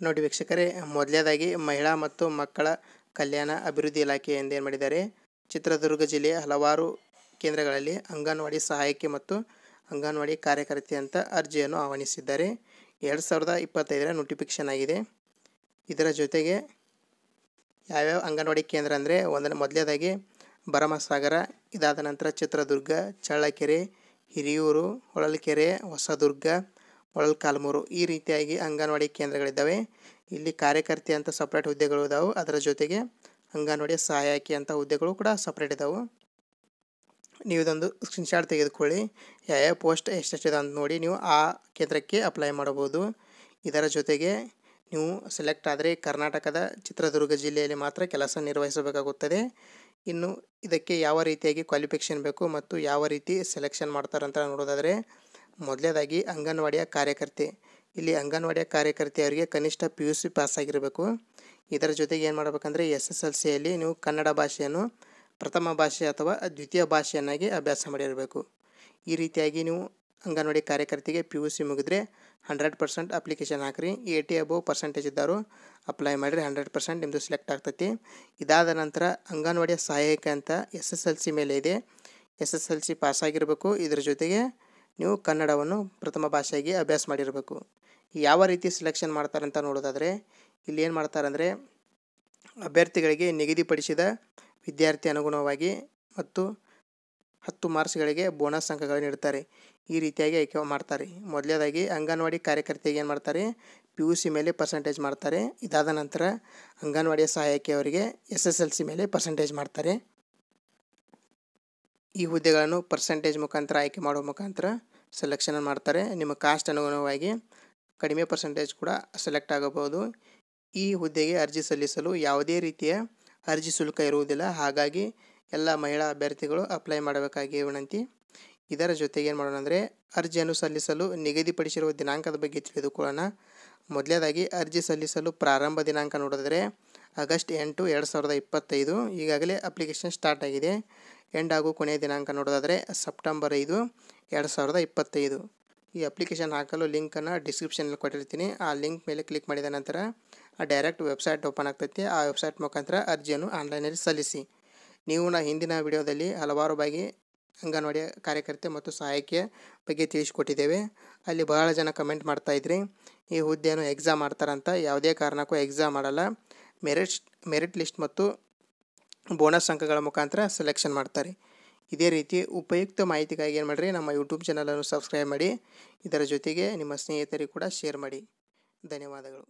ನೋಡಿ ವೀಕ್ಷಕರೇ, ಮೊದಲನೇದಾಗಿ ಮಹಿಳಾ ಮತ್ತು ಮಕ್ಕಳ ಕಲ್ಯಾಣ ಅಭಿವೃದ್ಧಿ ಇಲಾಖೆಯಿಂದ ಏನು ಮಾಡಿದ್ದಾರೆ, ಚಿತ್ರದುರ್ಗ ಜಿಲ್ಲೆಯ ಹಲವಾರು ಕೇಂದ್ರಗಳಲ್ಲಿ ಅಂಗನವಾಡಿ ಸಹಾಯಕಿ ಮತ್ತು ಅಂಗನವಾಡಿ ಕಾರ್ಯಕರ್ತೆ ಅಂತ ಅರ್ಜಿಯನ್ನು ಆಹ್ವಾನಿಸಿದ್ದಾರೆ. 2025ರ ನೋಟಿಫಿಕೇಶನ್ ಆಗಿದೆ. ಇದರ ಜೊತೆಗೆ ಯಾವ್ಯಾವ ಅಂಗನವಾಡಿ ಕೇಂದ್ರ ಅಂದರೆ ಮೊದಲನೇದಾಗಿ ಭರಮಸಾಗರ, ಇದಾದ ನಂತರ ಚಿತ್ರದುರ್ಗ, ಚಳ್ಳಕೆರೆ, ಹಿರಿಯೂರು, ಹೊಳಲ್ಕೆರೆ, ಹೊಸದುರ್ಗ, ಮೊಳಕಾಲ್ಮೂರು ಈ ರೀತಿಯಾಗಿ ಅಂಗನವಾಡಿ ಕೇಂದ್ರಗಳಿದ್ದಾವೆ. ಇಲ್ಲಿ ಕಾರ್ಯಕರ್ತೆ ಅಂತ ಸಪ್ರೇಟ್ ಹುದ್ದೆಗಳು ಇದಾವೆ. ಅದರ ಜೊತೆಗೆ ಅಂಗನವಾಡಿ ಸಹಾಯಕಿ ಅಂತ ಹುದ್ದೆಗಳು ಕೂಡ ಸಪ್ರೇಟ್ ಇದ್ದಾವೆ. ನೀವು ಇದೊಂದು ಸ್ಕ್ರೀನ್ಶಾಟ್ ತೆಗೆದುಕೊಳ್ಳಿ. ಯಾವ ಪೋಸ್ಟ್ ಎಷ್ಟೆಷ್ಟಿದೆ ಅಂತ ನೋಡಿ ನೀವು ಆ ಕೇಂದ್ರಕ್ಕೆ ಅಪ್ಲೈ ಮಾಡಬಹುದು. ಇದರ ಜೊತೆಗೆ ನೀವು ಸೆಲೆಕ್ಟ್ ಆದರೆ ಕರ್ನಾಟಕದ ಚಿತ್ರದುರ್ಗ ಜಿಲ್ಲೆಯಲ್ಲಿ ಮಾತ್ರ ಕೆಲಸ ನಿರ್ವಹಿಸಬೇಕಾಗುತ್ತದೆ. ಇನ್ನು ಇದಕ್ಕೆ ಯಾವ ರೀತಿಯಾಗಿ ಕ್ವಾಲಿಫಿಕೇಷನ್ ಬೇಕು ಮತ್ತು ಯಾವ ರೀತಿ ಸೆಲೆಕ್ಷನ್ ಮಾಡ್ತಾರಂತ ನೋಡೋದಾದರೆ, ಮೊದಲನೇದಾಗಿ ಅಂಗನವಾಡಿಯ ಕಾರ್ಯಕರ್ತೆ. ಇಲ್ಲಿ ಅಂಗನವಾಡಿಯ ಕಾರ್ಯಕರ್ತೆಯವರಿಗೆ ಕನಿಷ್ಠ PUC ಪಾಸ್ ಆಗಿರಬೇಕು. ಇದರ ಜೊತೆಗೆ ಏನು ಮಾಡಬೇಕಂದ್ರೆ SSLCಯಲ್ಲಿ ನೀವು ಕನ್ನಡ ಭಾಷೆಯನ್ನು ಪ್ರಥಮ ಭಾಷೆ ಅಥವಾ ದ್ವಿತೀಯ ಭಾಷೆಯನ್ನಾಗಿ ಅಭ್ಯಾಸ ಮಾಡಿರಬೇಕು. ಈ ರೀತಿಯಾಗಿ ನೀವು ಅಂಗನವಾಡಿ ಕಾರ್ಯಕರ್ತೆಗೆ PUC ಮುಗಿದ್ರೆ 100% ಅಪ್ಲಿಕೇಶನ್ ಹಾಕಿರಿ. 80 ಅಬೋವ್ ಪರ್ಸೆಂಟೇಜ್ ಇದ್ದಾರೋ ಅಪ್ಲೈ ಮಾಡಿರಿ, 100% ನಿಮ್ಮದು ಸೆಲೆಕ್ಟ್ ಆಗ್ತೈತಿ. ಇದಾದ ನಂತರ ಅಂಗನವಾಡಿಯ ಸಹಾಯಕ ಅಂತ SSLC ಮೇಲೆ ಇದೆ. SSLC ಪಾಸ್ ಆಗಿರಬೇಕು. ಇದರ ಜೊತೆಗೆ ನೀವು ಕನ್ನಡವನ್ನು ಪ್ರಥಮ ಭಾಷೆಯಾಗಿ ಅಭ್ಯಾಸ ಮಾಡಿರಬೇಕು. ಯಾವ ರೀತಿ ಸೆಲೆಕ್ಷನ್ ಮಾಡ್ತಾರಂತ ನೋಡೋದಾದರೆ, ಇಲ್ಲಿ ಏನು ಮಾಡ್ತಾರಂದರೆ ಅಭ್ಯರ್ಥಿಗಳಿಗೆ ನಿಗದಿಪಡಿಸಿದ ವಿದ್ಯಾರ್ಥಿ ಅನುಗುಣವಾಗಿ ಮತ್ತು 10 ಮಾರ್ಕ್ಸ್ಗಳಿಗೆ ಬೋನಸ್ ಅಂಕಗಳನ್ನು ನೀಡ್ತಾರೆ. ಈ ರೀತಿಯಾಗಿ ಆಯ್ಕೆ ಮಾಡ್ತಾರೆ. ಮೊದಲನೇದಾಗಿ ಅಂಗನವಾಡಿ ಕಾರ್ಯಕರ್ತೆಗೆ ಏನು ಮಾಡ್ತಾರೆ, PUC ಮೇಲೆ ಪರ್ಸೆಂಟೇಜ್ ಮಾಡ್ತಾರೆ. ಇದಾದ ನಂತರ ಅಂಗನವಾಡಿಯ ಸಹಾಯಕಿಯವರಿಗೆ SSLC ಮೇಲೆ ಪರ್ಸೆಂಟೇಜ್ ಮಾಡ್ತಾರೆ. ಈ ಹುದ್ದೆಗಳನ್ನು ಪರ್ಸೆಂಟೇಜ್ ಮುಖಾಂತರ ಆಯ್ಕೆ ಮಾಡುವ ಮುಖಾಂತರ ಸೆಲೆಕ್ಷನ್ ಮಾಡ್ತಾರೆ. ನಿಮ್ಮ ಕಾಸ್ಟ್ ಅನುಗುಣವಾಗಿ ಕಡಿಮೆ ಪರ್ಸೆಂಟೇಜ್ ಕೂಡ ಸೆಲೆಕ್ಟ್ ಆಗಬಹುದು. ಈ ಹುದ್ದೆಗೆ ಅರ್ಜಿ ಸಲ್ಲಿಸಲು ಯಾವುದೇ ರೀತಿಯ ಅರ್ಜಿ ಶುಲ್ಕ ಇರುವುದಿಲ್ಲ. ಹಾಗಾಗಿ ಎಲ್ಲ ಮಹಿಳಾ ಅಭ್ಯರ್ಥಿಗಳು ಅಪ್ಲೈ ಮಾಡಬೇಕಾಗಿ ವಿನಂತಿ. ಇದರ ಜೊತೆಗೆ ಏನು ಮಾಡೋಣ ಅಂದರೆ, ಅರ್ಜಿಯನ್ನು ಸಲ್ಲಿಸಲು ನಿಗದಿಪಡಿಸಿರುವ ದಿನಾಂಕದ ಬಗ್ಗೆ ತಿಳಿದುಕೊಳ್ಳೋಣ. ಮೊದಲನೇದಾಗಿ ಅರ್ಜಿ ಸಲ್ಲಿಸಲು ಪ್ರಾರಂಭ ದಿನಾಂಕ ನೋಡಿದರೆ ಆಗಸ್ಟ್ 8, 2025. ಈಗಾಗಲೇ ಅಪ್ಲಿಕೇಶನ್ ಸ್ಟಾರ್ಟ್ ಆಗಿದೆ. ಎಂಡ್ ಹಾಗೂ ಕೊನೆಯ ದಿನಾಂಕ ನೋಡೋದಾದರೆ ಸೆಪ್ಟೆಂಬರ್ 5, 2025. ಈ ಅಪ್ಲಿಕೇಶನ್ ಹಾಕಲು ಲಿಂಕನ್ನು ಡಿಸ್ಕ್ರಿಪ್ಷನಲ್ಲಿ ಕೊಟ್ಟಿರ್ತೀನಿ. ಆ ಲಿಂಕ್ ಮೇಲೆ ಕ್ಲಿಕ್ ಮಾಡಿದ ನಂತರ ಡೈರೆಕ್ಟ್ ವೆಬ್ಸೈಟ್ ಓಪನ್ ಆಗ್ತೈತಿ. ಆ ವೆಬ್ಸೈಟ್ ಮುಖಾಂತರ ಅರ್ಜಿಯನ್ನು ಆನ್ಲೈನಲ್ಲಿ ಸಲ್ಲಿಸಿ. ನೀವು ಹಿಂದಿನ ವಿಡಿಯೋದಲ್ಲಿ ಹಲವಾರು ಬಾಗಿ ಅಂಗನವಾಡಿಯ ಕಾರ್ಯಕರ್ತೆ ಮತ್ತು ಸಹಾಯಕಿಯ ಬಗ್ಗೆ ತಿಳಿಸಿಕೊಟ್ಟಿದ್ದೇವೆ. ಅಲ್ಲಿ ಬಹಳ ಜನ ಕಮೆಂಟ್ ಮಾಡ್ತಾಯಿದ್ರಿ, ಈ ಹುದ್ದೆಯನ್ನು ಎಕ್ಸಾಮ್ ಮಾಡ್ತಾರಂತ. ಯಾವುದೇ ಕಾರಣಕ್ಕೂ ಎಕ್ಸಾಮ್ ಮಾಡಲ್ಲ. ಮೆರಿಟ್ ಲಿಸ್ಟ್ ಮತ್ತು ಬೋನಸ್ ಅಂಕಗಳ ಮುಖಾಂತರ ಸೆಲೆಕ್ಷನ್ ಮಾಡ್ತಾರೆ. ಇದೇ ರೀತಿ ಉಪಯುಕ್ತ ಮಾಹಿತಿಗಾಗಿ ಏನು ಮಾಡಿರಿ, ನಮ್ಮ ಯೂಟ್ಯೂಬ್ ಚಾನಲನ್ನು ಸಬ್ಸ್ಕ್ರೈಬ್ ಮಾಡಿ. ಇದರ ಜೊತೆಗೆ ನಿಮ್ಮ ಸ್ನೇಹಿತರಿಗೆ ಕೂಡ ಶೇರ್ ಮಾಡಿ. ಧನ್ಯವಾದಗಳು.